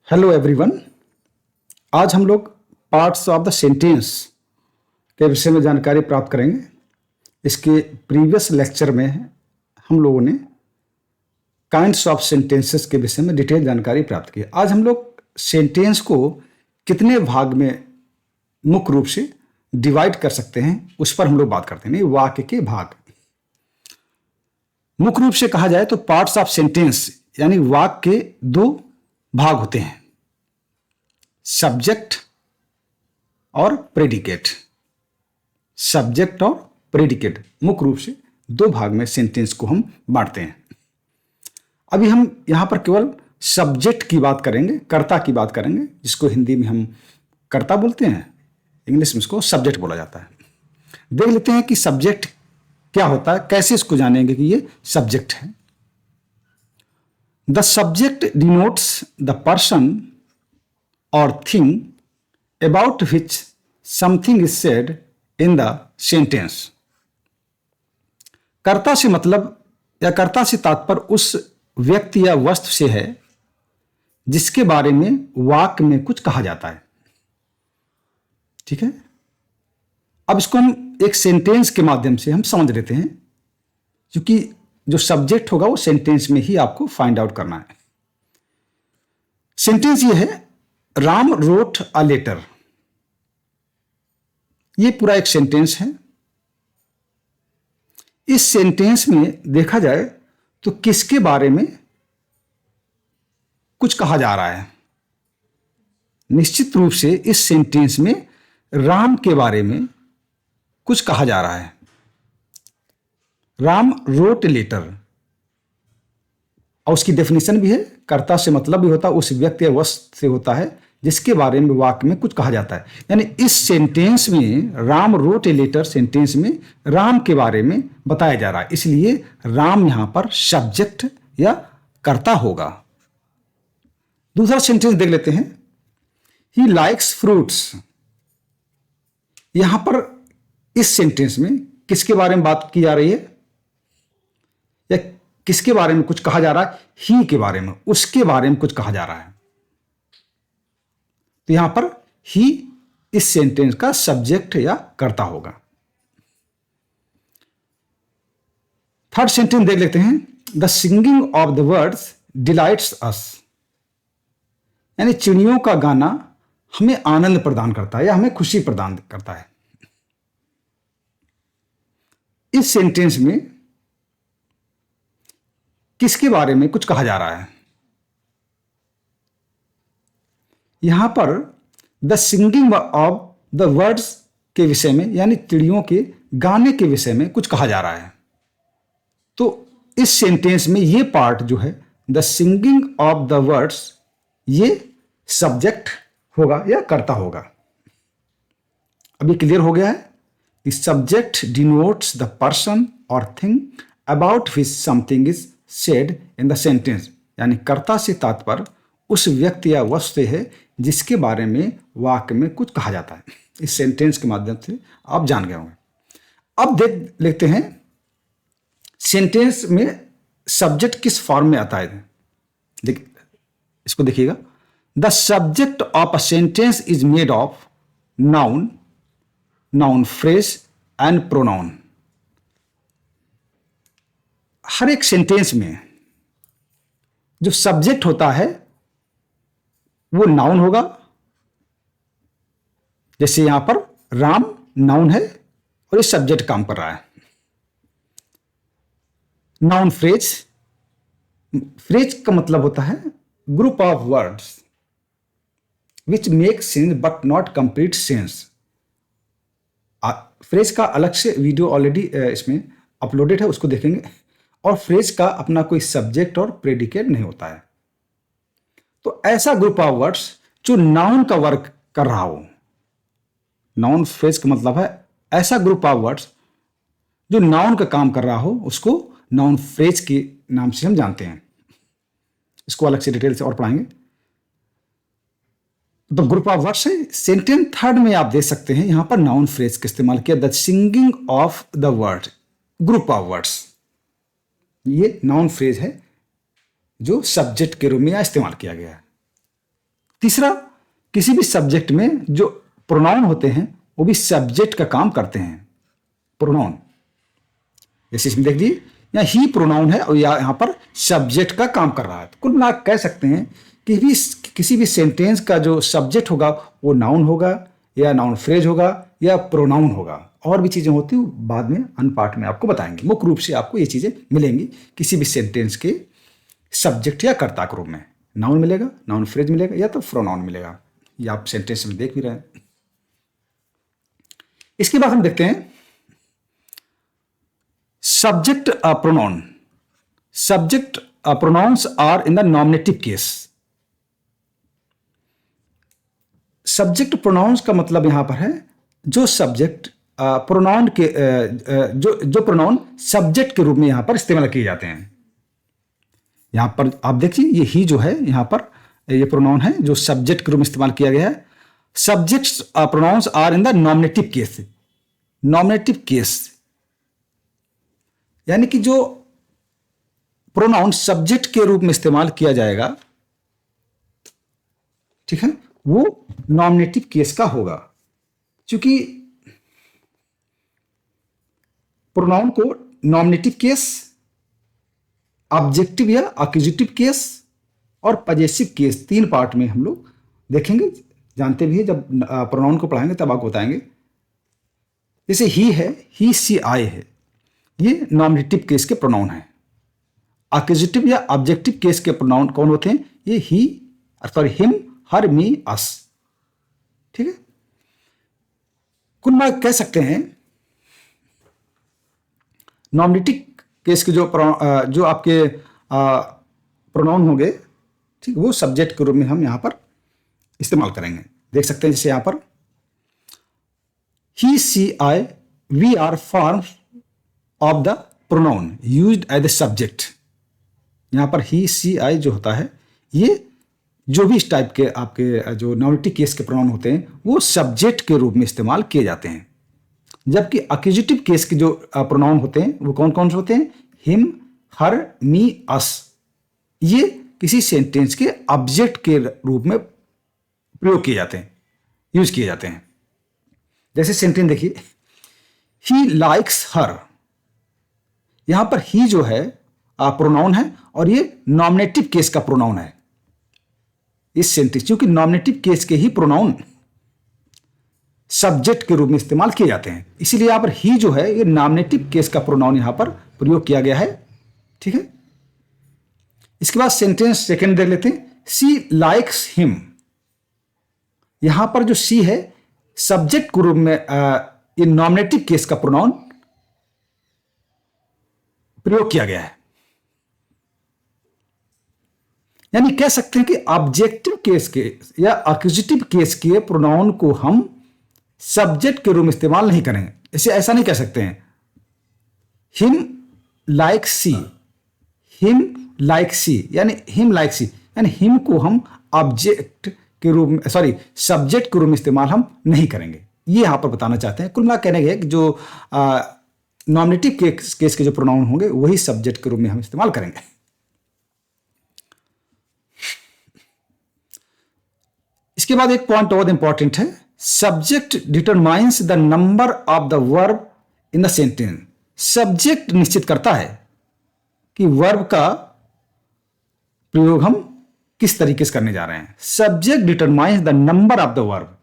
Hello everyone. आज हम लोग पार्ट्स ऑफ द सेंटेंस के विषय में जानकारी प्राप्त करेंगे। इसके प्रीवियस लेक्चर में हम लोगों ने काइंड्स ऑफ सेंटेंसेस के विषय में डिटेल जानकारी प्राप्त की। आज हम लोग सेंटेंस को कितने भाग में मुख्य रूप से डिवाइड कर सकते हैं उस पर हम लोग बात करते हैं। नहीं, वाक्य के भाग मुख्य रूप से कहा जाए तो पार्ट्स ऑफ सेंटेंस यानी वाक्य के दो भाग होते हैं, सब्जेक्ट और प्रेडिकेट। सब्जेक्ट और प्रेडिकेट मुख्य रूप से दो भाग में सेंटेंस को हम बांटते हैं। अभी हम यहां पर केवल सब्जेक्ट की बात करेंगे, कर्ता की बात करेंगे, जिसको हिंदी में हम कर्ता बोलते हैं, इंग्लिश में इसको सब्जेक्ट बोला जाता है। देख लेते हैं कि सब्जेक्ट क्या होता है, कैसे इसको जानेंगे कि ये सब्जेक्ट है। The subject denotes the person or thing about which something is said in the sentence। कर्ता से मतलब या कर्ता से तात्पर्य उस व्यक्ति या वस्तु से है जिसके बारे में वाक्य में कुछ कहा जाता है। ठीक है, अब इसको हम एक सेंटेंस के माध्यम से हम समझ लेते हैं, क्योंकि जो सब्जेक्ट होगा वो सेंटेंस में ही आपको फाइंड आउट करना है। सेंटेंस ये है, राम रोट अ लेटर। ये पूरा एक सेंटेंस है। इस सेंटेंस में देखा जाए तो किसके बारे में कुछ कहा जा रहा है? निश्चित रूप से इस सेंटेंस में राम के बारे में कुछ कहा जा रहा है। राम रोट ए लेटर, और उसकी डेफिनेशन भी है, कर्ता से मतलब भी होता है उस व्यक्ति या वस्तु से होता है जिसके बारे में वाक्य में कुछ कहा जाता है। यानी इस सेंटेंस में Ram wrote a letter sentence में राम के बारे में बताया जा रहा है, इसलिए राम यहां पर सब्जेक्ट या कर्ता होगा। दूसरा सेंटेंस देख लेते हैं, ही लाइक्स फ्रूट्स। यहां पर इस सेंटेंस में किसके बारे में बात की जा रही है या किसके बारे में कुछ कहा जा रहा है? ही के बारे में, उसके बारे में कुछ कहा जा रहा है। तो यहां पर ही इस सेंटेंस का सब्जेक्ट या कर्ता होगा। थर्ड सेंटेंस देख लेते हैं, the singing of the birds delights us. यानी चिड़ियों का गाना हमें आनंद प्रदान करता है या हमें खुशी प्रदान करता है। इस सेंटेंस में किसके बारे में कुछ कहा जा रहा है? यहां पर the singing of the words के विषय में यानी चिड़ियों के गाने के विषय में कुछ कहा जा रहा है। तो इस सेंटेंस में ये पार्ट जो है the singing of the words, ये सब्जेक्ट होगा या कर्ता होगा। अभी क्लियर हो गया है? The subject denotes the person और thing about which something is said in the sentence. यानी कर्ता से तात्पर्य उस व्यक्ति या वस्तु से है जिसके बारे में वाक्य में कुछ कहा जाता है। इस सेंटेंस के माध्यम से आप जान गए होंगे। अब देख लेते हैं सेंटेंस में सब्जेक्ट किस फॉर्म में आता है। इसको देखिएगा, the subject of a sentence is made of noun, noun phrase and pronoun. हर एक सेंटेंस में जो सब्जेक्ट होता है वो नाउन होगा। जैसे यहां पर राम नाउन है और ये सब्जेक्ट काम कर रहा है। नाउन फ्रेज, फ्रेज का मतलब होता है group of words which make sense but not complete sense. Phrase का अलग से वीडियो ऑलरेडी इसमें अपलोडेड है, उसको देखेंगे। और फ्रेज का अपना कोई सब्जेक्ट और प्रेडिकेट नहीं होता है। तो ऐसा ग्रुप ऑफ वर्ड्स जो नाउन का वर्क कर रहा हो, नाउन फ्रेज का मतलब है ऐसा ग्रुप ऑफ वर्ड्स जो नाउन का काम कर रहा हो, उसको नाउन फ्रेज के नाम से हम जानते हैं। इसको अलग से डिटेल से और पढ़ाएंगे। तो ग्रुप ऑफ वर्ड्स है। सेंटेंस थर्ड में आप देख सकते हैं यहां पर नाउन फ्रेज का इस्तेमाल किया, the singing of the word, group of words. ये नाउन फ्रेज है जो सब्जेक्ट के रूप में यहां इस्तेमाल किया गया है। तीसरा, किसी भी सब्जेक्ट में जो प्रोनाउन होते हैं वो भी सब्जेक्ट का काम करते हैं। प्रोनाउन जैसे इसमें देख लीजिए, यहाँ ही प्रोनाउन है और यहाँ पर सब्जेक्ट का काम कर रहा है। तो कुल मिला कह सकते हैं कि किसी भी सेंटेंस का जो सब्जेक्ट होगा वो नाउन होगा या नाउन फ्रेज होगा या प्रोनाउन होगा। और भी चीज़ें होती हैं बाद में अन्य पार्ट में आपको बताएंगे। मुख्य रूप से आपको ये चीज़ें मिलेंगी किसी भी सेंटेंस के सब्जेक्ट या कर्ता के रूप में। नाउन मिलेगा, नाउन फ्रेज मिलेगा या तो प्रोनाउन मिलेगा। ये आप सेंटेंस में देख भी रहे हैं। इसके बाद हम देखते हैं subject pronoun. Subject pronouns are in the nominative case. Subject pronouns का मतलब यहां पर है जो सब्जेक्ट प्रोनाउन के जो प्रोनाउन सब्जेक्ट के रूप में यहां पर इस्तेमाल किए जाते हैं। यहां पर आप देखिए, ये ही जो है यहां पर ये प्रोनाउन है जो सब्जेक्ट के रूप में इस्तेमाल किया गया है। Subjects pronouns are in the nominative case. Nominative case यानी कि जो प्रोनाउन सब्जेक्ट के रूप में इस्तेमाल किया जाएगा, ठीक है, वो नॉमिनेटिव केस का होगा। क्योंकि प्रोनाउन को नॉमिनेटिव केस, ऑब्जेक्टिव या एक्यूजिटिव केस और पजेसिव केस 3 पार्ट में हम लोग देखेंगे। जानते भी है, जब प्रोनाउन को पढ़ाएंगे तब आपको बताएंगे। जैसे ही है, ही सी आई है, ये नॉमिनेटिव केस के प्रोनाउन है। एक्यूजिटिव या ऑब्जेक्टिव केस के प्रोनाउन कौन होते हैं? ये ही, सॉरी, हिम, हर, मी, अस। ठीक है, कुल मिला कह सकते हैं नॉमिनेटिव केस के जो आपके प्रोनाउन होंगे, ठीक, वो सब्जेक्ट के रूप में हम यहां पर इस्तेमाल करेंगे। देख सकते हैं जैसे यहां पर he, she, I, we are forms of the pronoun used as the subject. यहां पर ही, सी, आई जो होता है, ये जो भी इस टाइप के आपके जो नॉमिनेटिव केस के प्रोनाउन होते हैं वो सब्जेक्ट के रूप में इस्तेमाल किए जाते हैं। जबकि एक्यूजिटिव केस के जो प्रोनाउन होते हैं वो कौन कौन से होते हैं? हिम, हर, मी, अस। ये किसी सेंटेंस के ऑब्जेक्ट के रूप में प्रयोग किए जाते हैं, यूज किए जाते हैं। जैसे सेंटेंस देखिए, ही लाइक्स हर। यहां पर ही जो है प्रोनाउन है और ये नॉमिनेटिव केस का प्रोनाउन है इस सेंटेंस, क्योंकि नॉमिनेटिव केस के ही प्रोनाउन सब्जेक्ट के रूप में इस्तेमाल किए जाते हैं। इसीलिए यहां पर ही जो है ये नॉमिनेटिव केस का प्रोनाउन यहां पर प्रयोग किया गया है। ठीक है, इसके बाद सेंटेंस सेकंड देख लेते हैं, सी लाइक्स हिम। यहां पर जो सी है सब्जेक्ट के रूप में ये नॉमिनेटिव केस का प्रोनाउन प्रयोग किया गया है। यानी कह सकते हैं कि ऑब्जेक्टिव केस के या एक्यूजिटिव केस के प्रोनाउन को हम सब्जेक्ट के रूप में इस्तेमाल नहीं करेंगे। इसे ऐसा नहीं कह सकते हैं हिम लाइक सी, हिम लाइक सी, यानी हिम लाइक सी, यानी हिम को हम ऑब्जेक्ट के रूप में, सॉरी, सब्जेक्ट के रूप में इस्तेमाल हम नहीं करेंगे। ये यहां पर बताना चाहते हैं। कुल मिला कहने के कि जो नॉमिनेटिव केस के जो प्रोनाउन होंगे वही सब्जेक्ट के रूप में हम इस्तेमाल करेंगे। इसके बाद एक पॉइंट और इंपॉर्टेंट है, subject determines the number of the verb in the sentence. Subject निश्चित करता है कि वर्ब का प्रयोग हम किस तरीके से करने जा रहे हैं। Subject determines the number of the verb,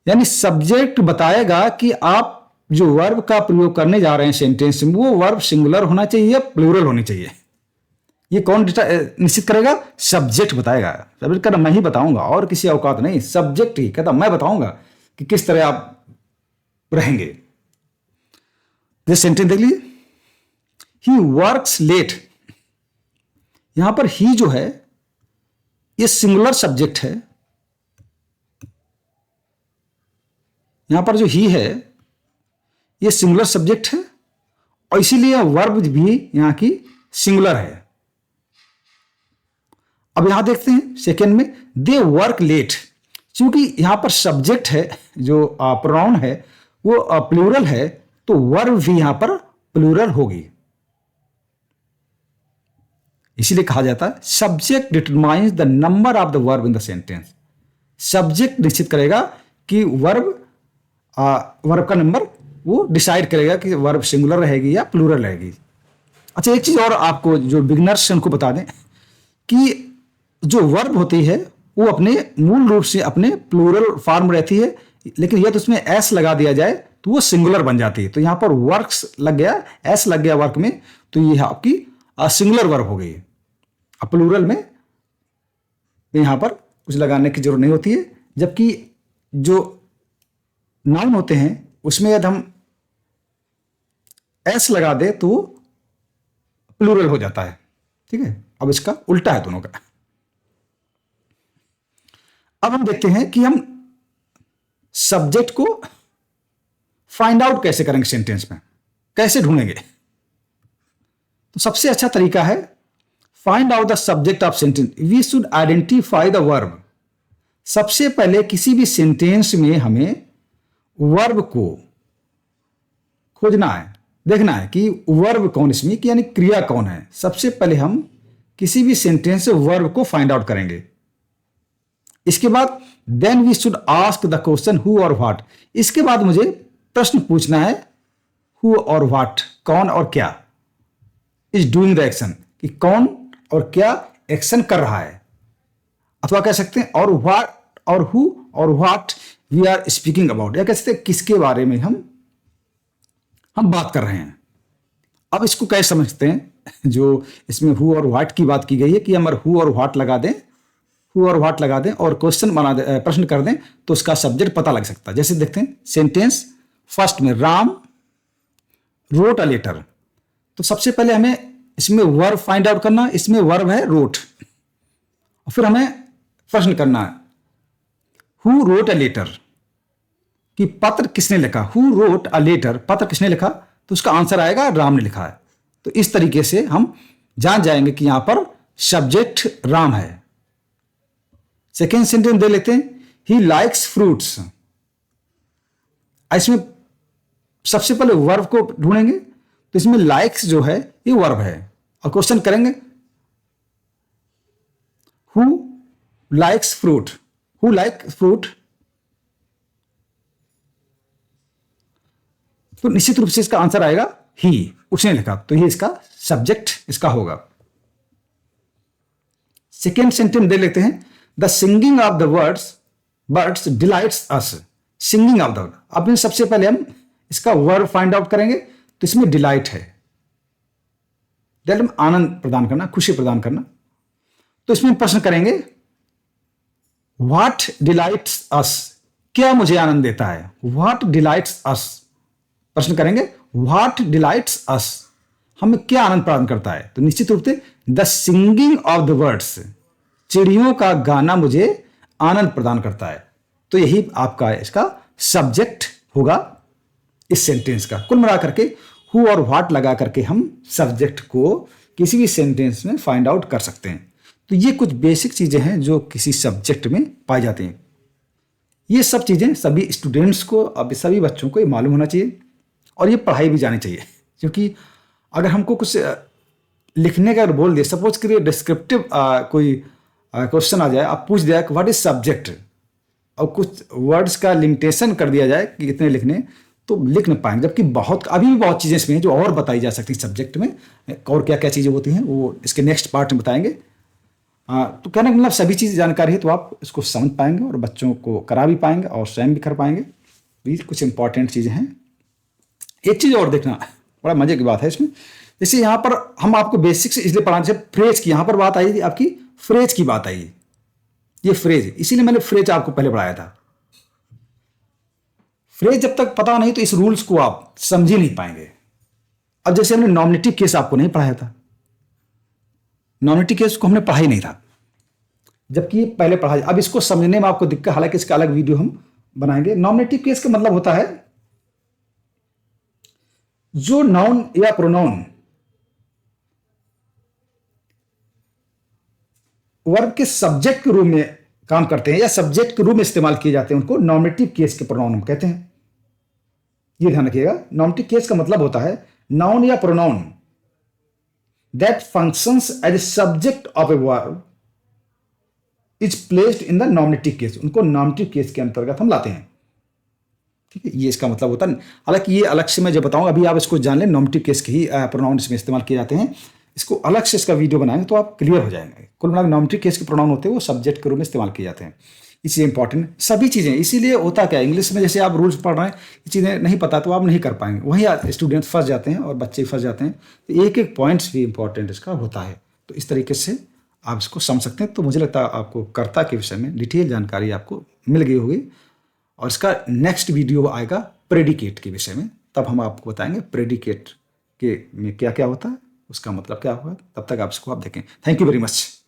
यानी सब्जेक्ट बताएगा कि आप जो वर्ब का प्रयोग करने जा रहे हैं सेंटेंस में वो वर्ब सिंगुलर होना चाहिए या प्लूरल होनी चाहिए। ये कौन निश्चित करेगा? सब्जेक्ट बताएगा। सब्जेक्ट कहता मैं ही बताऊंगा और किसी औकात नहीं, सब्जेक्ट ही कहता मैं बताऊंगा कि किस तरह आप रहेंगे। दिस सेंटेंस देख लीजिए, ही वर्क्स लेट। यहां पर ही जो है ये सिंगुलर सब्जेक्ट है। यहां पर जो ही है ये सिंगुलर सब्जेक्ट है और इसीलिए वर्ब भी यहां की सिंगुलर है। अब यहां देखते हैं सेकंड में, दे वर्क लेट। क्योंकि यहां पर सब्जेक्ट है जो प्रोनाउन है वो प्लूरल है, तो वर्ब भी यहां पर प्लूरल होगी। इसीलिए कहा जाता है subject determines the number of the verb in the sentence. Subject निश्चित करेगा कि वर्ब का नंबर वो डिसाइड करेगा कि वर्ब सिंगुलर रहेगी या प्लूरल रहेगी। अच्छा, एक चीज और आपको जो बिगनर्स उनको बता दें कि जो वर्ब होती है वो अपने मूल रूप से अपने प्लूरल फॉर्म रहती है, लेकिन यदि उसमें एस लगा दिया जाए तो वो सिंगुलर बन जाती है। तो यहां पर वर्क्स लग गया, एस लग गया वर्क में, तो ये आपकी सिंगुलर वर्ब हो गई। अब प्लूरल में यहां पर कुछ लगाने की जरूरत नहीं होती है, जबकि जो नाउन होते हैं उसमें यदि हम एस लगा दे तो वो प्लूरल हो जाता है। ठीक है, अब इसका उल्टा है दोनों का। अब हम देखते हैं कि हम सब्जेक्ट को फाइंड आउट कैसे करेंगे, सेंटेंस में कैसे ढूंढेंगे। तो सबसे अच्छा तरीका है find out the subject of sentence, we should identify the verb. सबसे पहले किसी भी सेंटेंस में हमें वर्ब को खोजना है, देखना है कि वर्ब कौन इसमें, यानी क्रिया कौन है। सबसे पहले हम किसी भी सेंटेंस से वर्ब को फाइंड आउट करेंगे। इसके बाद then we should ask the question who और व्हाट। इसके बाद मुझे प्रश्न पूछना है हु और व्हाट, कौन और क्या, इज डूइंग द एक्शन, कि कौन और क्या एक्शन कर रहा है। अथवा कह सकते हैं और व्हाट और हु और what we are speaking about, या कह सकते हैं किसके बारे में हम बात कर रहे हैं। अब इसको कैसे समझते हैं, जो इसमें हु और व्हाट की बात की गई है कि हम हु और व्हाट लगा दें, हु और व्हाट लगा दें और क्वेश्चन बना दे, प्रश्न कर दें, तो उसका सब्जेक्ट पता लग सकता है। जैसे देखते हैं सेंटेंस फर्स्ट में राम रोट अ लेटर, तो सबसे पहले हमें इसमें वर्ब फाइंड आउट करना। इसमें वर्ब है रोट, और फिर हमें प्रश्न करना है हु रोट अ लेटर, कि पत्र किसने लिखा। हु रोट अ लेटर, पत्र किसने लिखा, तो उसका आंसर आएगा राम ने लिखा है। तो इस तरीके से हम जान जाएंगे कि यहां पर सब्जेक्ट राम है। सेकेंड सेंटेंस दे लेते हैं ही लाइक्स फ्रूट्स। इसमें सबसे पहले वर्ब को ढूंढेंगे, तो इसमें लाइक्स जो है ये वर्ब है, और क्वेश्चन करेंगे who likes fruit, who like fruit, तो निश्चित रूप से इसका आंसर आएगा ही, उसने लिखा, तो ये इसका सब्जेक्ट इसका होगा। सेकेंड सेंटेंस दे लेते हैं the singing of the birds delights us. Singing of the, अब सबसे पहले हम इसका वर्ब फाइंड आउट करेंगे, तो इसमें डिलाइट है, आनंद प्रदान करना, खुशी प्रदान करना। तो इसमें प्रश्न करेंगे व्हाट डिलाइट्स अस, क्या मुझे आनंद देता है। व्हाट डिलाइट्स अस, प्रश्न करेंगे व्हाट डिलाइट्स अस, हमें क्या आनंद प्रदान करता है। तो निश्चित रूप से the singing of the birds, चिड़ियों का गाना मुझे आनंद प्रदान करता है। तो यही आपका इसका सब्जेक्ट होगा इस सेंटेंस का। कुल मिला करके हु और व्हाट लगा करके हम सब्जेक्ट को किसी भी सेंटेंस में फाइंड आउट कर सकते हैं। तो ये कुछ बेसिक चीजें हैं जो किसी सब्जेक्ट में पाई जाती हैं। ये सब चीजें सभी स्टूडेंट्स को, अब सभी बच्चों को ये मालूम होना चाहिए, और ये पढ़ाई भी जानी चाहिए। क्योंकि अगर हमको कुछ लिखने का बोल दिया, सपोज करिए डिस्क्रिप्टिव कोई क्वेश्चन आ जाए, आप पूछ दिया कि व्हाट इज सब्जेक्ट, और कुछ वर्ड्स का लिमिटेशन कर दिया जाए कि इतने लिखने, तो लिख नहीं पाएंगे। जबकि अभी भी बहुत चीज़ें इसमें हैं जो और बताई जा सकती हैं सब्जेक्ट में, और क्या क्या चीज़ें होती हैं वो इसके नेक्स्ट पार्ट में बताएंगे। तो कहने का मतलब सभी चीज़ जानकारी है तो आप इसको समझ पाएंगे और बच्चों को करा भी पाएंगे और स्वयं भी कर पाएंगे। ये कुछ इंपॉर्टेंट चीज़ें हैं। एक चीज़ और देखना, बड़ा मजे की बात है इसमें, जैसे यहाँ पर हम आपको बेसिक्स इसलिए पढ़ाने से फ्रेज की यहाँ पर बात आई थी, आपकी फ्रेज की बात आई, ये फ्रेज, इसीलिए मैंने फ्रेज आपको पहले पढ़ाया था। फ्रेज जब तक पता नहीं तो इस रूल्स को आप समझ ही नहीं पाएंगे। अब जैसे हमने नॉमिनेटिव केस आपको नहीं पढ़ाया था, नॉमिनेटिव केस को हमने पढ़ा ही नहीं था, जबकि पहले पढ़ा। अब इसको समझने में आपको दिक्कत, हालांकि इसका अलग वीडियो हम बनाएंगे। नॉमिनेटिव केस का मतलब होता है जो नाउन या प्रोनाउन वर्ब के सब्जेक्ट के रूप में काम करते हैं या सब्जेक्ट के रूप में इस्तेमाल किए जाते हैं, उनको नॉमिनेटिव केस के प्रोनाउन हम कहते हैं। ये ध्यान रखिएगा, नॉमिनेटिव केस का मतलब होता है नाउन या pronoun that functions as a subject of a verb is placed in the nominative case, उनको नॉमिनेटिव केस के अंतर्गत हम लाते हैं। ठीक है, ये इसका मतलब होता है। हालांकि ये अलग से मैं जब बताऊंगा, अभी आप इसको जान लें, नॉमिनेटिव केस के ही प्रोनाउन इसमें इस्तेमाल किए जाते हैं। इसको अलग से इसका वीडियो बनाएंगे तो आप क्लियर हो जाएंगे। कुल मिलाकर नॉमिनेटिव केस के प्रोनाउन होते हैं वो सब्जेक्ट के रूप में इस्तेमाल किए जाते हैं। ये चीज़ें इंपॉर्टेंट सभी चीज़ें, इसीलिए होता क्या है, इंग्लिश में जैसे आप रूल्स पढ़ रहे हैं, ये चीज़ें नहीं पता तो आप नहीं कर पाएंगे, वहीं स्टूडेंट फंस जाते हैं और बच्चे फंस जाते हैं। तो एक एक पॉइंट्स भी इंपॉर्टेंट इसका होता है। तो इस तरीके से आप इसको समझ सकते हैं। तो मुझे लगता है आपको कर्ता के विषय में डिटेल जानकारी आपको मिल गई होगी। और इसका नेक्स्ट वीडियो आएगा प्रेडिकेट के विषय में, तब हम आपको बताएंगे प्रेडिकेट के में क्या क्या होता है, उसका मतलब क्या होगा। तब तक आप इसको आप देखें। Thank you very much.